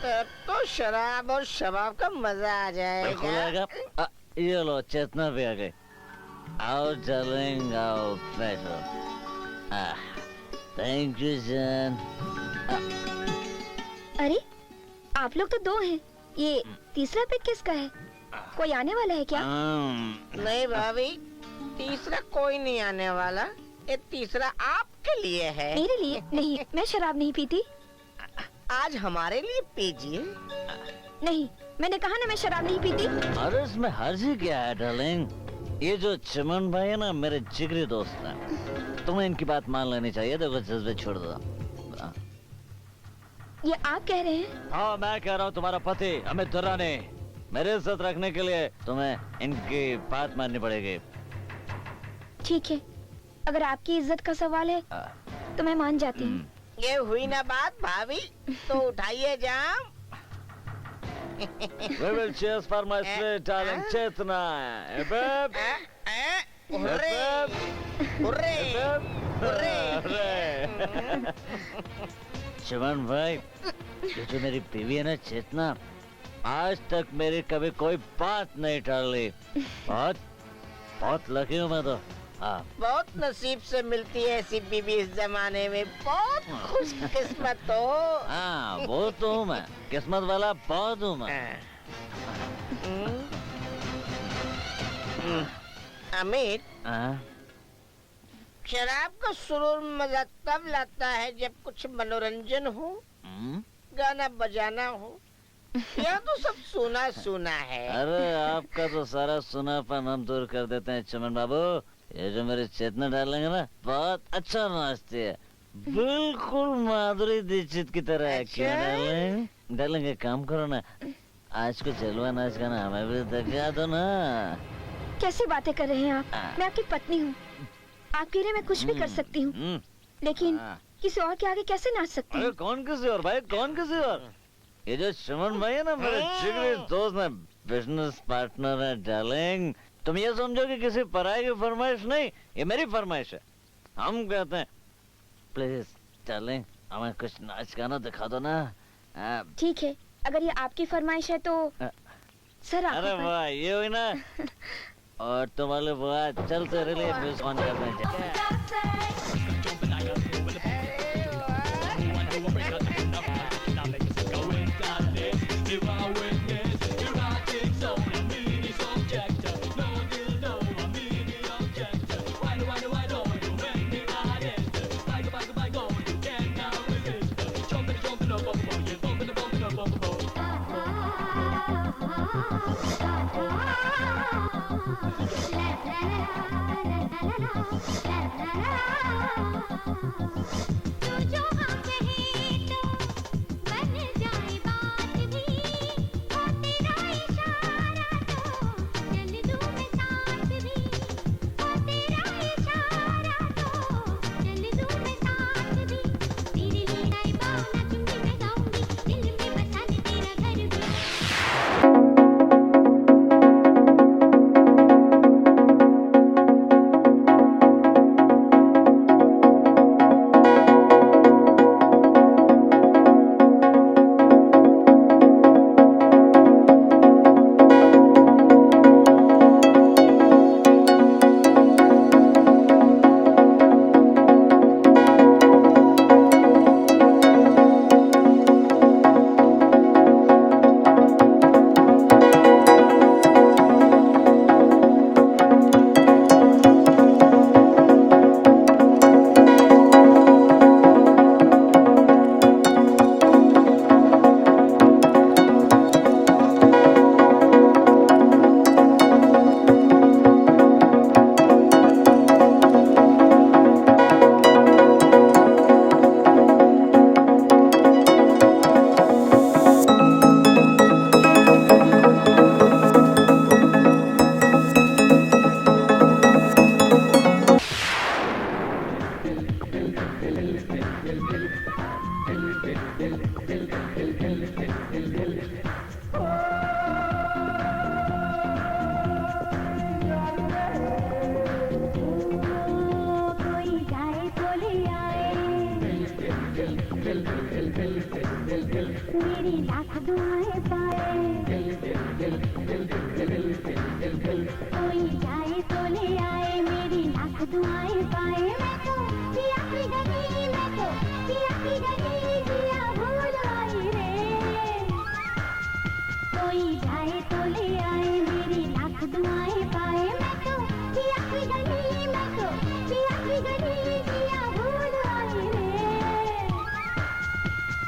तब तो शराब और शबाब का मजा आ बिल्कुल जाएगा। आएगा। ये लो, चेतना भी आ गई। आओ डार्लिंग, आओ बैठो। थैंक यू जान। अरे आप लोग तो दो हैं, ये तीसरा पिक किसका है? कोई आने वाला है क्या? नहीं भाभी, तीसरा कोई नहीं आने वाला। ये तीसरा आपके लिए है। मेरे लिए नहीं, मैं शराब नहीं पीती। आज हमारे लिए पीजिए। नहीं, मैंने कहा ना मैं शराब नहीं पीती। अरे इसमें हर्ज ही क्या है डार्लिंग? ये जो चमन भाई है ना, मेरे जिगरी दोस्त हैं। तुम्हें इनकी बात मान लेनी चाहिए। देखो जज्बे छोड़ दो। ये आप कह रहे हैं? हाँ, मैं कह रहा हूँ। तुम्हारा पति अमित दुर्रा ने मेरे इज्जत रखने के लिए तुम्हें इनकी बात माननी पड़ेगी। ठीक है, अगर आपकी इज्जत का सवाल है तो मैं मान जाती हूँ। ये हुई ना बात भाभी, तो उठाइए जाम। We will cheers for my sweet darling Chetna. Hip hip. Hurray, hurray, hurray. Chaman भाई, ये जो मेरी बीवी है ना चेतना, आज तक मेरी कभी कोई बात नहीं टाली। बहुत लकी हूँ मैं तो। हाँ, बहुत नसीब से मिलती है ऐसी बीबी इस जमाने में। बहुत खुशकिस्मत हो। हाँ, वो तो हूँ मैं, किस्मत वाला बहुत हूँ मैं। अमित, हाँ? शराब का सुरूर मजा तब लाता है जब कुछ मनोरंजन हो, गाना बजाना हो। यह तो सब सुना सुना है। अरे आपका तो सारा सुनापन हम दूर कर देते हैं चमन बाबू। ये जो मेरी चेतना डालेंगे ना, बहुत अच्छा नाचती है, बिल्कुल माधुरी दीक्षित की तरह है। क्यों डालेंगे? काम करो ना, आज को जलवा नाच गाना हमें भी दिखा दो ना। कैसी बातें कर रहे हैं आप? मैं आपकी पत्नी हूँ, आपके लिए मैं कुछ भी कर सकती हूँ, लेकिन किसी और के आगे कैसे नाच सकती हूँ? अरे कौन किसी और भाई, कौन किसी और? ये जो चमन भाई है ना, मेरे जिगरी दोस्त है, बिजनेस पार्टनर है डार्लिंग। तुम ये समझो कि किसी पराये की फरमाइश नहीं, ये मेरी फरमाइश है। हम कहते हैं प्लीज डार्लिंग, हमें कुछ नाच गाना दिखा दो ना। ठीक है, अगर ये आपकी फरमाइश है तो सर आप। अरे वाह, ये हुई ना। और तुम्हारे वाह, चलते रिले म्यूजिक ऑन कर दें। La la la la la la la la la la la la कोई जाए तो ले आए मेरी लाख दुआएं पाए कोई जाए तो ले आए मेरी लाख दुआएं पाए मैं तो पिया की गली मैं तो पिया की गली जिया भूल आई रे कोई जाए तो ले आए मेरी लाख दुआएं पाए मैं तो पिया की गली मैं तो पिया की गली जिया भूल आई रे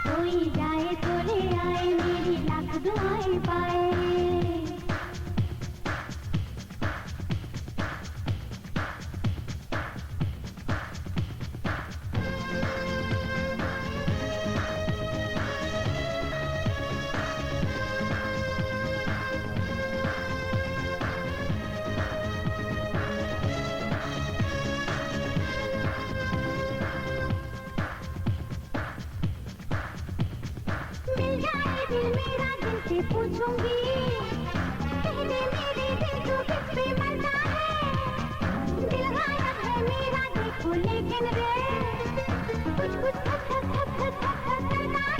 कोई जाए तो ले आए मेरी लाख दुआएं पाए मिल जाए दिल मेरा दिल से पूछूंगी पहले मेरे दिल को किस पे मरता है दिल गायब है मेरा देखो लेकिन रे कुछ कुछ खट खट खट खट खट खट करता है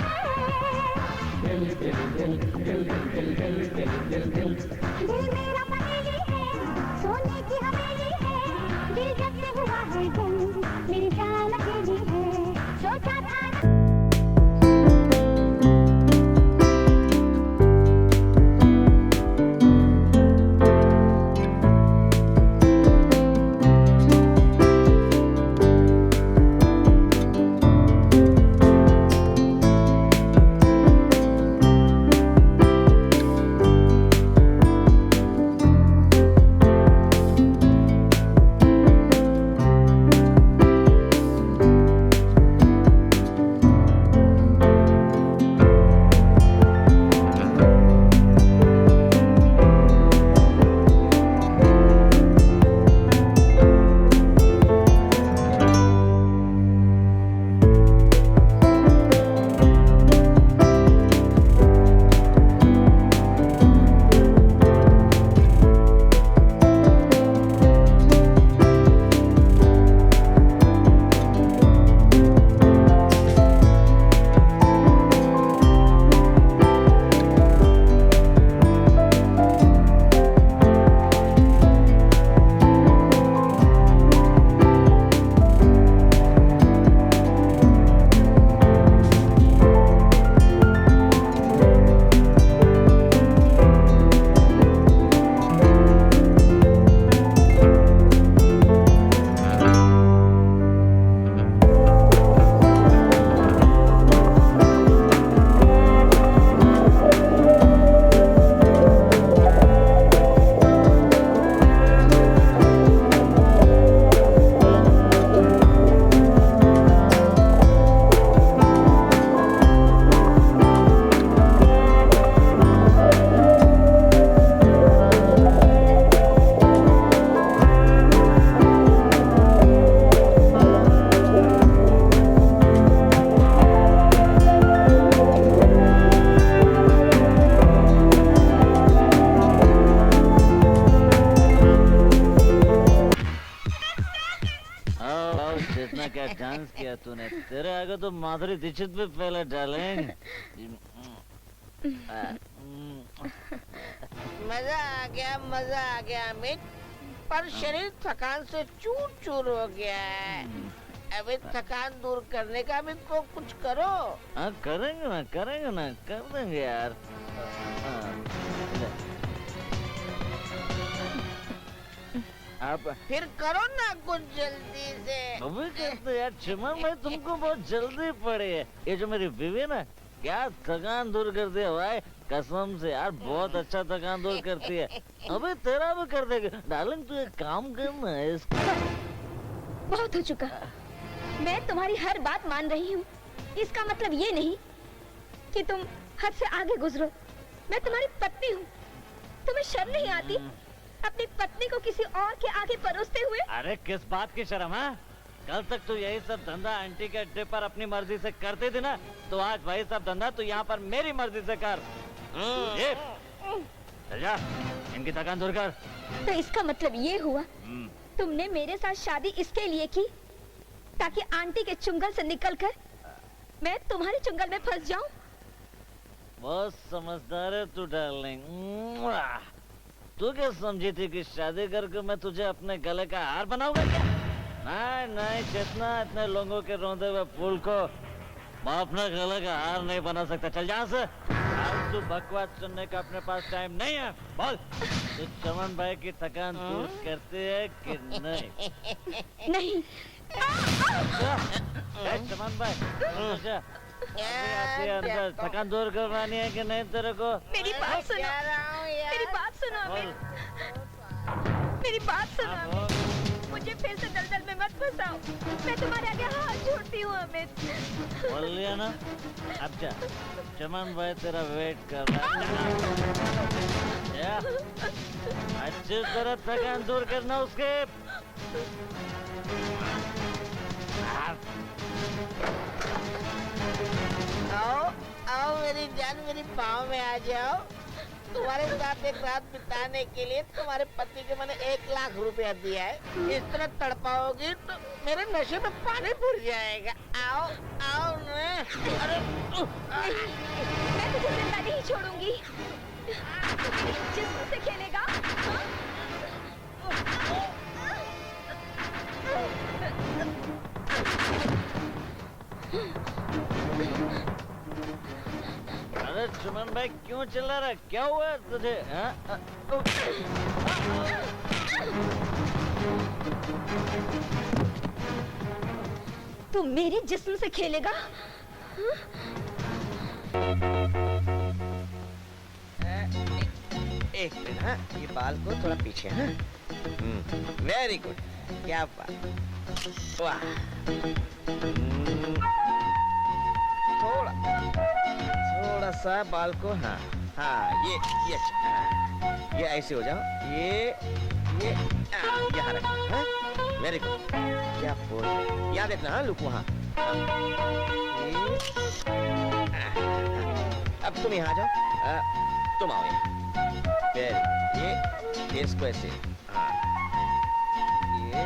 दिल मेरा पहेली है सोने की हवेली है दिल जब से हुआ है गुम मेरी जान अकेली है सोचा था जितना क्या डांस किया तूने तेरे आगे तो माधुरी दीक्षित भी पहले डालेंगे मजा आ गया अमित पर शरीर थकान से चूर चूर हो गया है अभी थकान दूर करने का भी तो कुछ करो हाँ करेंगे ना कर देंगे यार आप फिर करो ना कुछ जल्दी से अभी करते यार चिमन भाई तुमको बहुत जल्दी पड़ी है ये जो मेरी बीवी है ना क्या थकान दूर कर दिया भाई कसम से यार बहुत अच्छा थकान दूर करती है अबे तेरा भी कर देगा डार्लिंग तू एक काम करना है बहुत हो चुका मैं तुम्हारी हर बात मान रही हूँ इसका मतलब ये नहीं कि तुम हद से आगे गुजरो मैं तुम्हारी पत्नी हूँ तुम्हें शर्म नहीं आती अपनी पत्नी को किसी और के आगे परोसते हुए अरे किस बात की शर्म है कल तक तू यही सब धंधा आंटी के अड्डे पर अपनी मर्जी से करती थी ना, तो आज वही सब धंधा तू यहाँ पर मेरी मर्जी से कर। ये चल जा, इनकी थकान दूर कर। तो इसका मतलब ये हुआ तुमने मेरे साथ शादी इसके लिए की ताकि आंटी के चुंगल से निकलकर मैं तुम्हारे चुंगल में फंस जाऊं? बहुत समझदार है तू डार्लिंग। तू क्या समझी थी कि शादी करके मैं तुझे अपने गले का हार बनाऊंगा क्या? नहीं नहीं चेतना, इतने लोगों के रोंदे हुए फूल को मैं अपने गले का हार नहीं बना सकता। चल यहाँ से। आज तू बकवास सुनने का अपने पास टाइम नहीं है। बोल, तू चमन भाई की थकान दूर करती है कि नहीं? नहीं। चमन भाई, अच्छा, अभी आती है अंदर। थकान दूर करवानी है कि नहीं तेरे को? मेरी बात सुनो, मेरी बात सुनो अमित, मेरी बात सुनो अमित। मुझे फिर से दलदल में मत फंसाओ। मैं तुम्हारे आगे हाथ जोड़ती हूँ अमित। बोल लिया ना? अब जा, चमन भाई तेरा वेट कर रहा है। अच्छी तरह थकान दूर करना उसके। आओ आओ मेरी जान, मेरी पाँव में आ जाओ। तुम्हारे साथ एक रात बिताने के लिए तुम्हारे पति को मैंने 1 लाख रुपया दिया है। इस तरह तड़पाओगी तो मेरे नशे में पानी भर जाएगा। आओ आओ ना। अरे मैं तुझे जिंदा नहीं छोड़ूंगी। तू मेरे जिस्म से खेलेगा? अरे चमन भाई क्यों चिल्ला रहा है? क्या हुआ है तुझे? तू मेरे जिस्म से खेलेगा? एक मिनट, हाँ ये बाल को थोड़ा पीछे। हाँ वेरी गुड, क्या बात, वाह। थोड़ा सा बाल को, हाँ हाँ ये अच्छा, हाँ, ये ऐसे हो जाओ। ये यहाँ रखना। हाँ वेरी गुड, क्या बोल, यहाँ देखना। हाँ लुक वहाँ। अब तुम यहाँ जाओ, तुम आओ यहाँ। ये इसको ऐसे, हाँ ये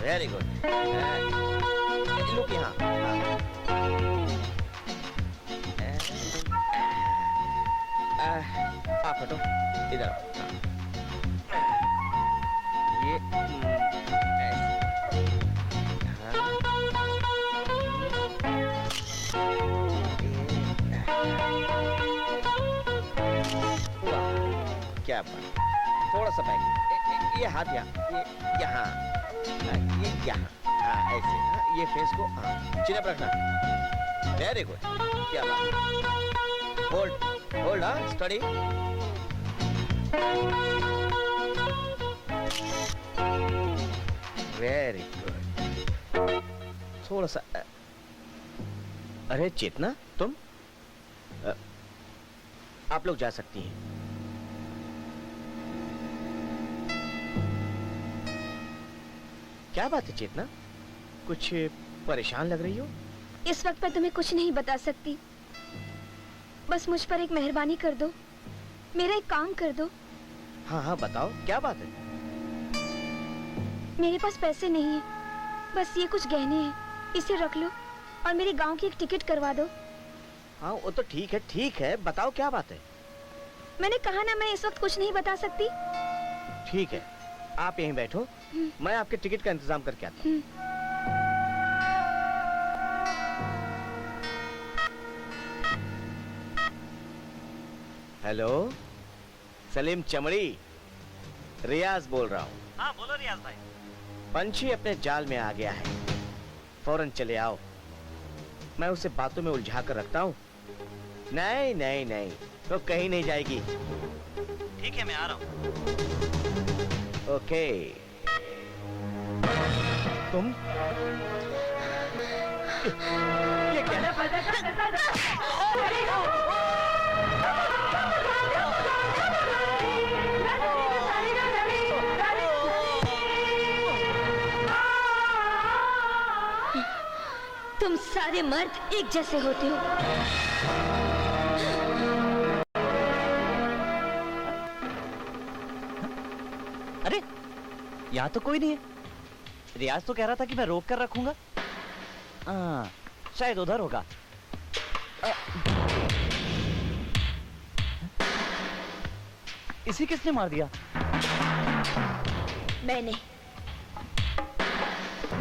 वेरी गुड। लुक यहाँ। आप हटो, इधर आओ। ये क्या बात, थोड़ा सा बैक, ये हाथ यहाँ, ये यहाँ, ये यहाँ, हाँ ऐसे। हाँ ये फेस को, हाँ चिन अप रखना। वेरी गुड, क्या बात। होल्ड होल्ड, हाँ स्टडी। वेरी गुड, थोड़ा सा। अरे चेतना, तुम आप लोग जा सकती हैं। क्या बात है चेतना, कुछ परेशान लग रही हो? इस वक्त मैं तुम्हें कुछ नहीं बता सकती। बस मुझ पर एक मेहरबानी कर दो, मेरा एक काम कर दो। हाँ हाँ बताओ, क्या बात है? मेरे पास पैसे नहीं है, बस ये कुछ गहने हैं, इसे रख लो और मेरे गांव की एक टिकट करवा दो। हाँ वो तो ठीक है, बताओ क्या बात है? मैंने कहा ना, मैं इस वक्त कुछ नहीं बता सकती। ठीक है, आप यहीं बैठो, मैं आपके टिकट का इंतजाम करके आता हूँ। हेलो, सलीम चमड़ी, रियाज बोल रहा हूँ। हाँ बोलो रियाज भाई। पंछी अपने जाल में आ गया है, फौरन चले आओ। मैं उसे बातों में उलझा कर रखता हूँ। नहीं नहीं नहीं, तो कहीं नहीं जाएगी। ठीक है मैं आ रहा हूँ। ओके। तुम ये क्या है? तुम सारे मर्द एक जैसे होते हो। अरे यहाँ तो कोई नहीं है। रियाज तो कह रहा था कि मैं रोक कर रखूंगा। हाँ, शायद उधर होगा। इसी किसने मार दिया?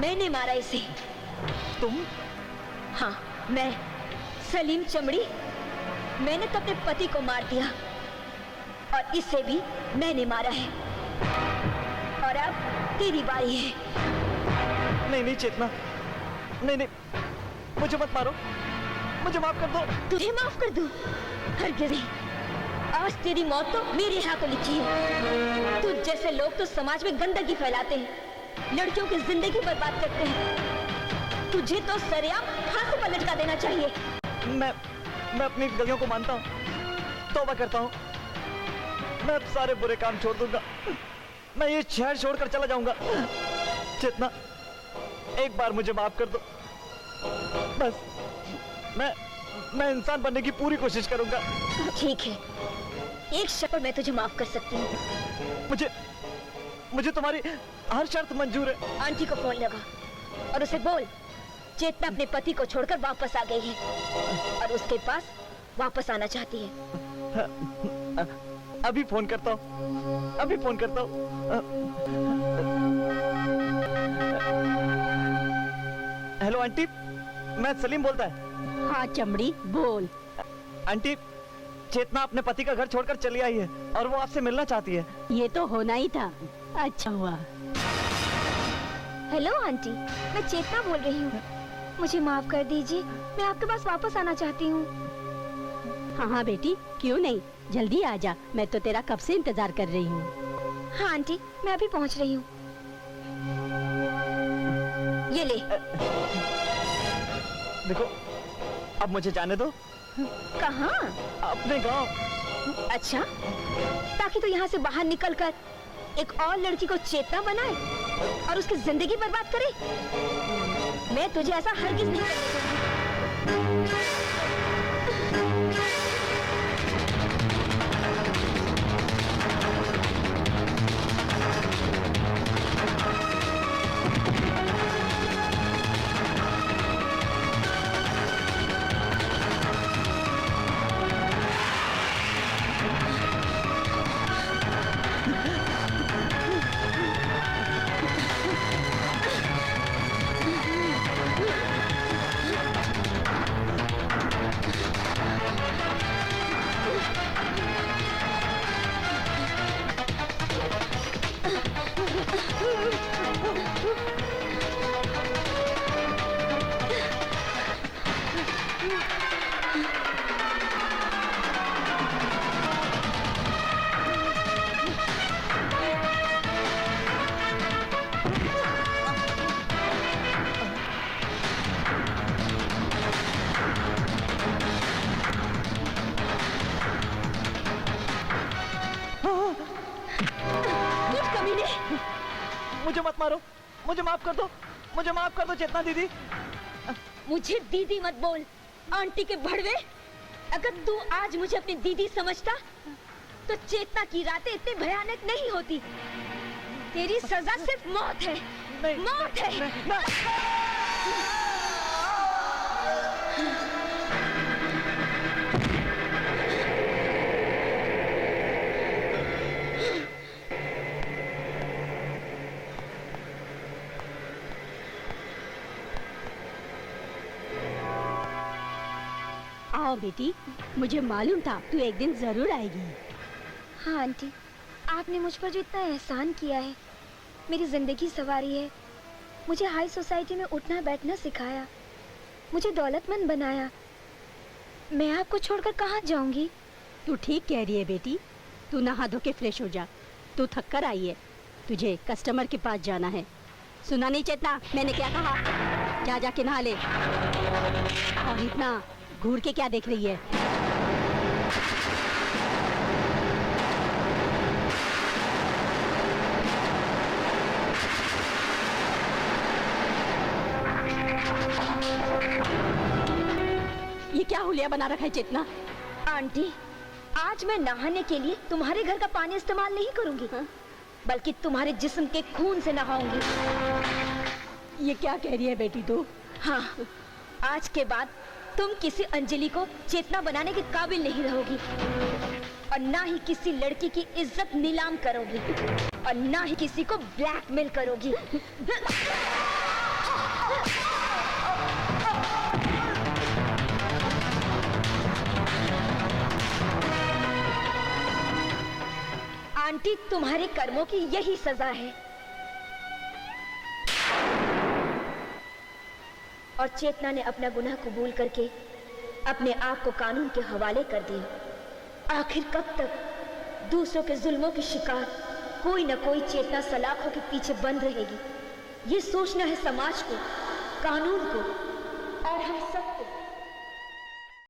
मैंने मारा इसे। तुम? हाँ, मैं सलीम चमड़ी। मैंने तो अपने पति को मार दिया और इसे भी मैंने मारा है। और अब तेरी बारी है। नहीं नहीं चेतना, नहीं नहीं, मुझे मत मारो, मुझे माफ कर दो। तुझे माफ कर दूं? हरगिज़ नहीं। आज तेरी मौत तो मेरे हाथों लिखी है। तुझ जैसे लोग तो समाज में गंदगी फैलाते हैं, लड़कियों की जिंदगी बर्बाद करते हैं। तुझे तो सरेआम फांसी पर लटका देना चाहिए। मैं अपनी गलतियों को मानता हूँ, तौबा करता हूँ। मैं अब सारे बुरे काम छोड़ दूंगा। मैं ये शहर छोड़कर चला जाऊंगा। चेतना, एक बार मुझे माफ कर दो। बस मैं इंसान बनने की पूरी कोशिश करूंगा। ठीक है, एक शर्त मैं तुझे माफ कर सकती हूँ। मुझे तुम्हारी हर शर्त मंजूर है। आंटी को फोन लगा और उसे बोल चेतना अपने पति को छोड़कर वापस आ गई है और उसके पास वापस आना चाहती है। अभी फोन करता हूँ, अभी फोन करता हूँ। हेलो आंटी, मैं सलीम बोलता है। हाँ चमड़ी, बोल। आंटी, चेतना अपने पति का घर छोड़कर चली आई है और वो आपसे मिलना चाहती है। ये तो होना ही था। अच्छा हुआ। हेलो आंटी, मैं चेतना बोल रही हूँ। मुझे माफ कर दीजिए, मैं आपके पास वापस आना चाहती हूँ। हाँ हाँ बेटी, क्यों नहीं, जल्दी आ जा। मैं तो तेरा कब से इंतजार कर रही हूँ। हाँ आंटी, मैं अभी पहुँच रही हूँ। ये ले। देखो, अब मुझे जाने दो। कहाँ? अपने गांव। अच्छा, ताकि तू यहाँ से बाहर निकलकर एक और लड़की को चेतना बनाए और उसकी जिंदगी बर्बाद करे। मैं तुझे ऐसा हरगिज़ नहीं करने दूंगी। मुझे मत मारो, मुझे माफ कर दो, मुझे माफ कर दो चेतना दीदी। मुझे दीदी मत बोल, आंटी के भड़वे। अगर तू आज मुझे अपनी दीदी समझता तो चेतना की रातें इतनी भयानक नहीं होती। तेरी सजा सिर्फ मौत है। नहीं, मौत है। नहीं, नहीं। आओ बेटी, मुझे मालूम था तू एक दिन जरूर आएगी। हाँ आंटी, आपने मुझ पर जो इतना एहसान किया है, मेरी जिंदगी संवारी है, मुझे हाई सोसाइटी में उठना बैठना सिखाया, मुझे दौलतमंद बनाया। मैं आपको छोड़कर कहाँ जाऊंगी? तू ठीक कह रही है बेटी। तू नहा धो के फ्रेश हो जा। तू थक कर आई है, तुझे कस्टमर के पास जाना है। सुना नहीं चेतना, मैंने क्या कहा? जा जाके नहा ले। और इतना घूर के क्या देख रही है? ये क्या हुलिया बना रखा है चेतना? आंटी, आज मैं नहाने के लिए तुम्हारे घर का पानी इस्तेमाल नहीं करूंगी, बल्कि तुम्हारे जिस्म के खून से नहाऊंगी। ये क्या कह रही है बेटी तू? हाँ, आज के बाद तुम किसी अंजलि को चेतना बनाने के काबिल नहीं रहोगी, और ना ही किसी लड़की की इज्जत नीलाम करोगी, और ना ही किसी को ब्लैकमेल करोगी। आंटी, तुम्हारे कर्मों की यही सजा है। और चेतना ने अपना गुनाह कबूल करके अपने आप को कानून के हवाले कर दिया। आखिर कब तक दूसरों के जुल्मों की शिकार कोई न कोई चेतना सलाखों के पीछे बंद रहेगी? ये सोचना है समाज को, कानून को और हम सबको।